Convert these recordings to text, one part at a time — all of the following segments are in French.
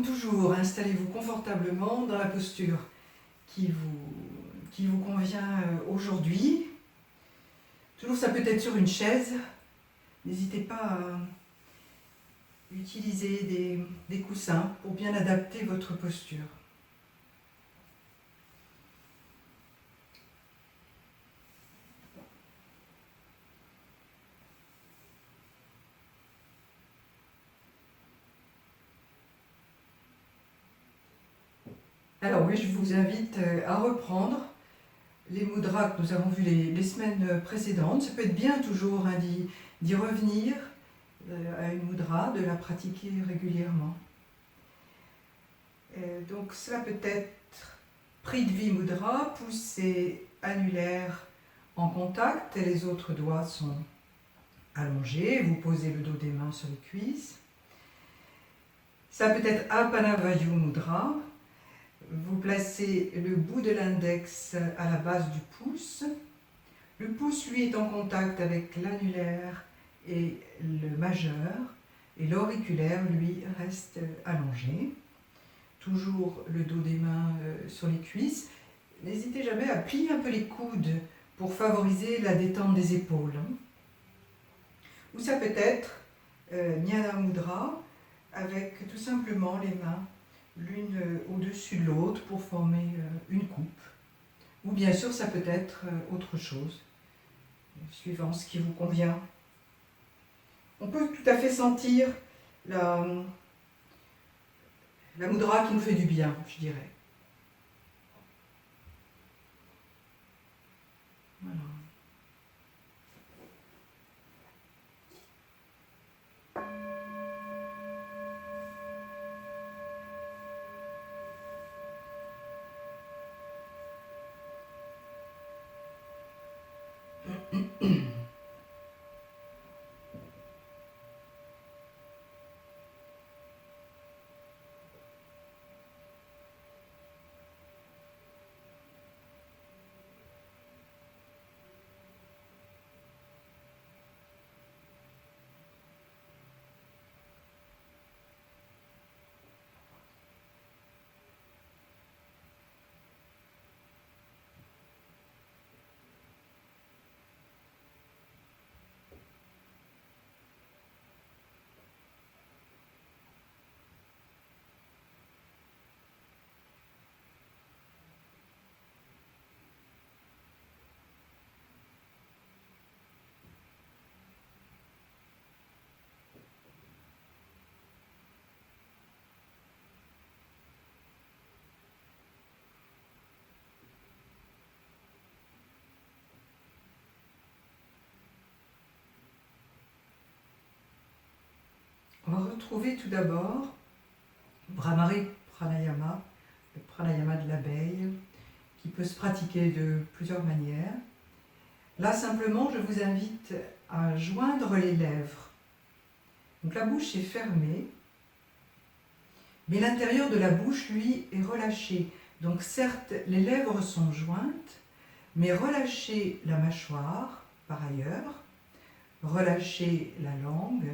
comme toujours, installez-vous confortablement dans la posture qui vous convient aujourd'hui. Toujours, ça peut être sur une chaise. N'hésitez pas à utiliser des coussins pour bien adapter votre posture. Alors oui, je vous invite à reprendre les mudras que nous avons vus les semaines précédentes. Ça peut être bien toujours d'y revenir à une mudra, de la pratiquer régulièrement. Donc cela peut être Prithvi Mudra, poussée annulaire en contact, et les autres doigts sont allongés. Vous posez le dos des mains sur les cuisses. Ça peut être Apanavayu Mudra. Vous placez le bout de l'index à la base du pouce. Le pouce, lui, est en contact avec l'annulaire et le majeur. Et l'auriculaire, lui, reste allongé. Toujours le dos des mains sur les cuisses. N'hésitez jamais à plier un peu les coudes pour favoriser la détente des épaules. Ou ça peut être Jnana Mudra, avec tout simplement les mains l'une au-dessus de l'autre pour former une coupe. Ou bien sûr, ça peut être autre chose, suivant ce qui vous convient. On peut tout à fait sentir la mudra qui nous fait du bien, je dirais. Voilà. On va retrouver tout d'abord Bhramari Pranayama, le pranayama de l'abeille, qui peut se pratiquer de plusieurs manières. Là, simplement, je vous invite à joindre les lèvres. Donc la bouche est fermée, mais l'intérieur de la bouche, lui, est relâché. Donc certes, les lèvres sont jointes, mais relâchez la mâchoire par ailleurs, relâchez la langue,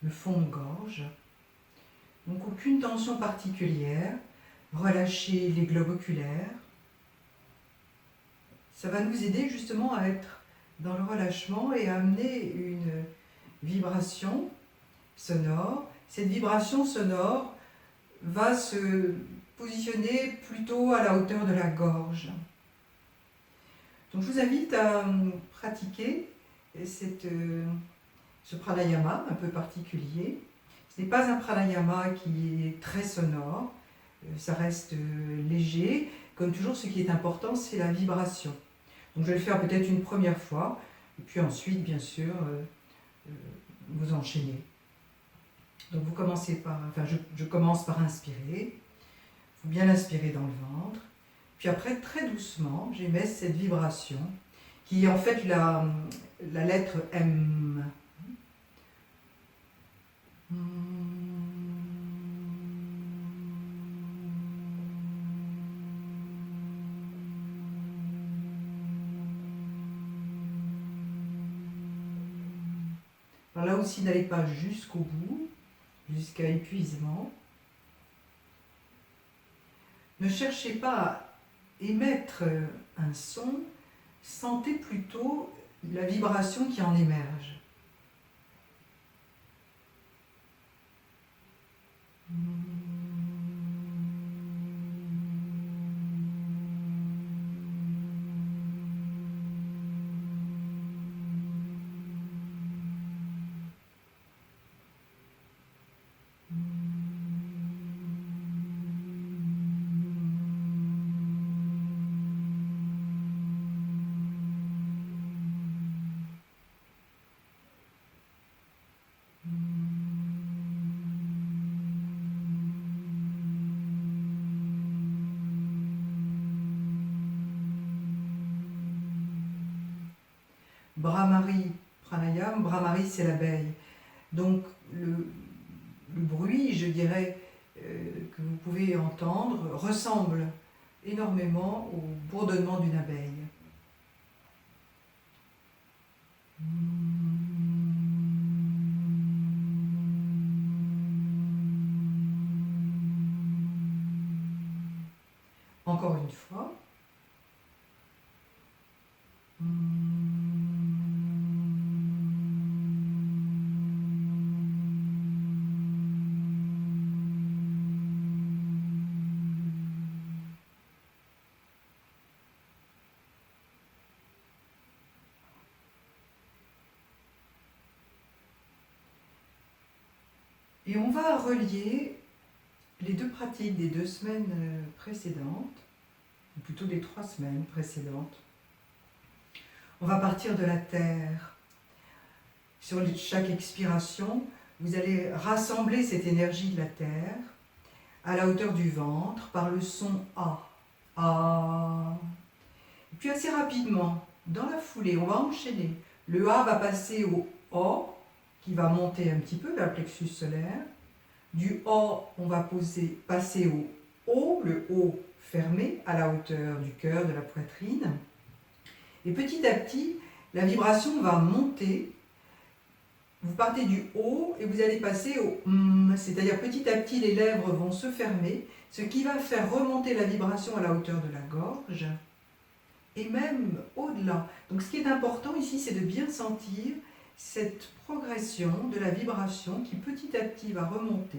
le fond de gorge. Donc aucune tension particulière, relâchez les globes oculaires. Ça va nous aider justement à être dans le relâchement et à amener une vibration sonore. Cette vibration sonore va se positionner plutôt à la hauteur de la gorge. Donc je vous invite à pratiquer ce pranayama un peu particulier. Ce n'est pas un pranayama qui est très sonore, ça reste léger. Comme toujours, ce qui est important, c'est la vibration. Donc je vais le faire peut-être une première fois, et puis ensuite, bien sûr, vous enchaînez. Donc vous commencez par, je commence par inspirer. Il faut bien l'inspirer dans le ventre. Puis après, très doucement, j'émets cette vibration qui est en fait la lettre M. Alors là aussi, n'allez pas jusqu'au bout, jusqu'à épuisement. Ne cherchez pas à émettre un son, sentez plutôt la vibration qui en émerge. Brahmari Pranayam, Brahmari c'est l'abeille. Donc le bruit, je dirais, que vous pouvez entendre ressemble énormément au bourdonnement d'une abeille. Encore une fois. Et on va relier les deux pratiques des 2 semaines précédentes, ou plutôt des 3 semaines précédentes. On va partir de la terre. Sur chaque expiration, vous allez rassembler cette énergie de la terre à la hauteur du ventre par le son A. A. Et puis assez rapidement, dans la foulée, on va enchaîner. Le A va passer au O, qui va monter un petit peu vers le plexus solaire. Du O, on va passer au O, le O fermé à la hauteur du cœur, de la poitrine. Et petit à petit, la vibration va monter. Vous partez du O et vous allez passer au M, c'est-à-dire petit à petit les lèvres vont se fermer, ce qui va faire remonter la vibration à la hauteur de la gorge et même au-delà. Donc ce qui est important ici, c'est de bien sentir cette progression de la vibration qui petit à petit va remonter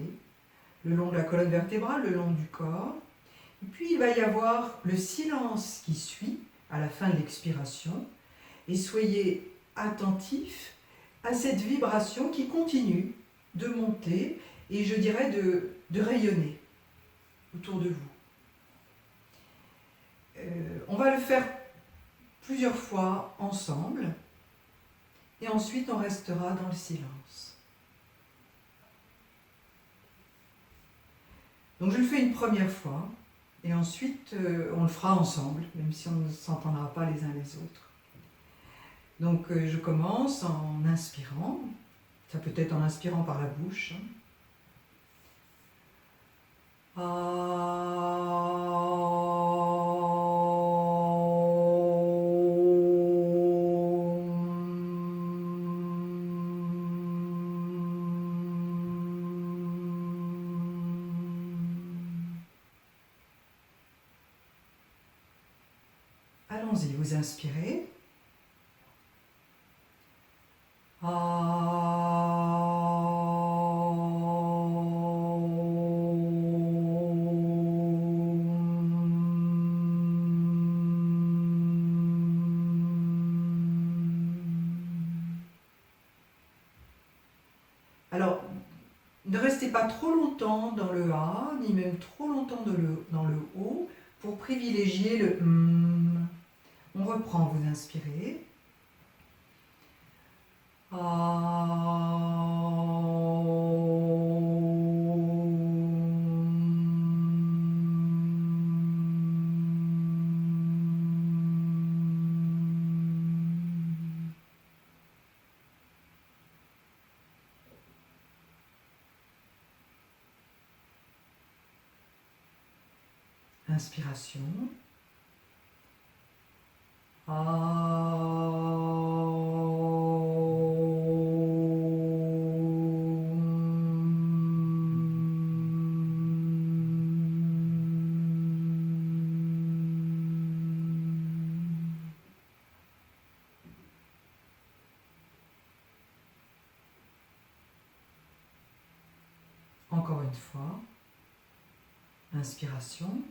le long de la colonne vertébrale, le long du corps. Et puis il va y avoir le silence qui suit à la fin de l'expiration. Et soyez attentifs à cette vibration qui continue de monter et je dirais de rayonner autour de vous. On va le faire plusieurs fois ensemble et ensuite on restera dans le silence. Donc je le fais une première fois et ensuite on le fera ensemble, même si on ne s'entendra pas les uns les autres. Donc je commence en inspirant, ça peut être en inspirant par la bouche. Allons-y, vous inspirez. Alors, ne restez pas trop longtemps dans le A, ni même trop longtemps dans le O, pour privilégier le M. On reprend, vous inspirez. Inspiration. une fois. Inspiration.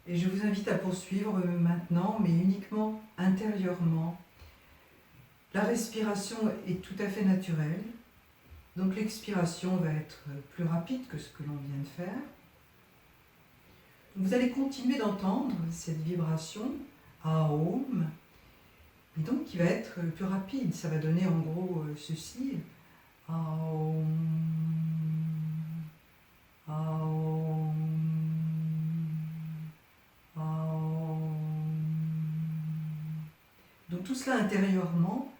Et je vous invite à poursuivre maintenant, mais uniquement intérieurement. La respiration est tout à fait naturelle, donc l'expiration va être plus rapide que ce que l'on vient de faire. Vous allez continuer d'entendre cette vibration Aum, et donc qui va être plus rapide. Ça va donner en gros ceci. Aum, Aum, Aum. Donc tout cela intérieurement,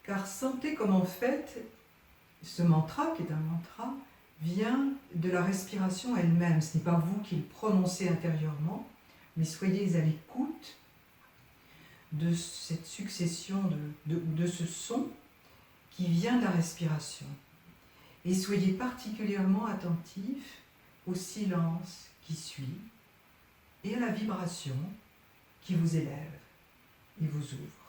car sentez comme en fait ce mantra, qui est un mantra, vient de la respiration elle-même. Ce n'est pas vous qui le prononcez intérieurement, mais soyez à l'écoute de cette succession de ce son qui vient de la respiration. Et soyez particulièrement attentifs au silence qui suit et à la vibration qui vous élève et vous ouvre.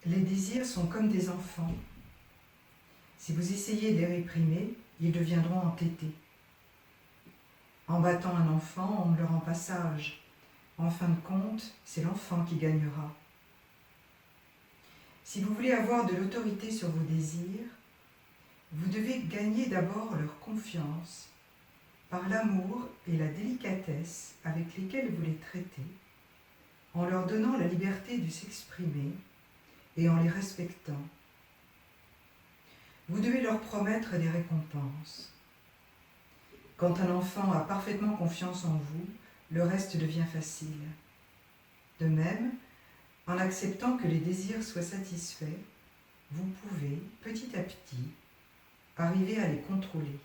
Les désirs sont comme des enfants. Si vous essayez de les réprimer, ils deviendront entêtés. En battant un enfant, on ne le rend pas sage. En fin de compte, c'est l'enfant qui gagnera. Si vous voulez avoir de l'autorité sur vos désirs, vous devez gagner d'abord leur confiance par l'amour et la délicatesse avec lesquels vous les traitez, en leur donnant la liberté de s'exprimer et en les respectant. Vous devez leur promettre des récompenses. Quand un enfant a parfaitement confiance en vous, le reste devient facile. De même, en acceptant que les désirs soient satisfaits, vous pouvez, petit à petit, arriver à les contrôler.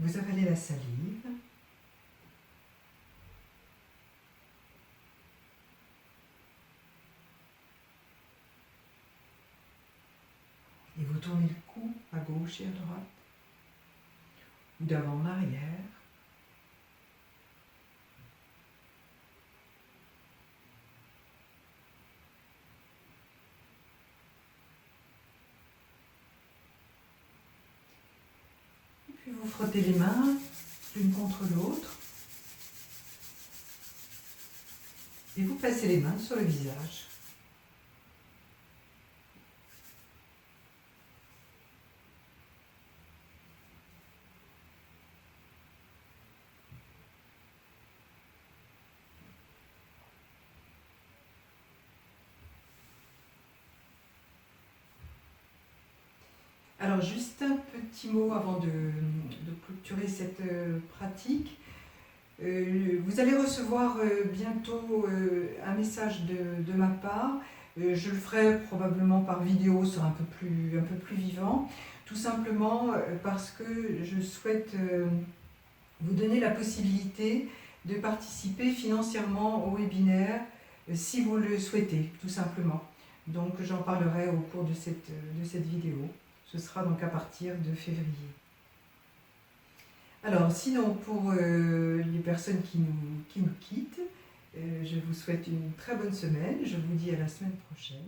Vous avalez la salive. Et vous tournez le cou à gauche et à droite, ou d'avant en arrière. Et puis vous frottez les mains l'une contre l'autre. Et vous passez les mains sur le visage. Alors juste un petit mot avant de clôturer cette pratique. Vous allez recevoir bientôt un message de ma part. Je le ferai probablement par vidéo, ce sera un peu plus vivant. Tout simplement parce que je souhaite vous donner la possibilité de participer financièrement au webinaire si vous le souhaitez, tout simplement. Donc j'en parlerai au cours de cette vidéo. Ce sera donc à partir de février. Alors, sinon, pour les personnes qui nous quittent, je vous souhaite une très bonne semaine. Je vous dis à la semaine prochaine.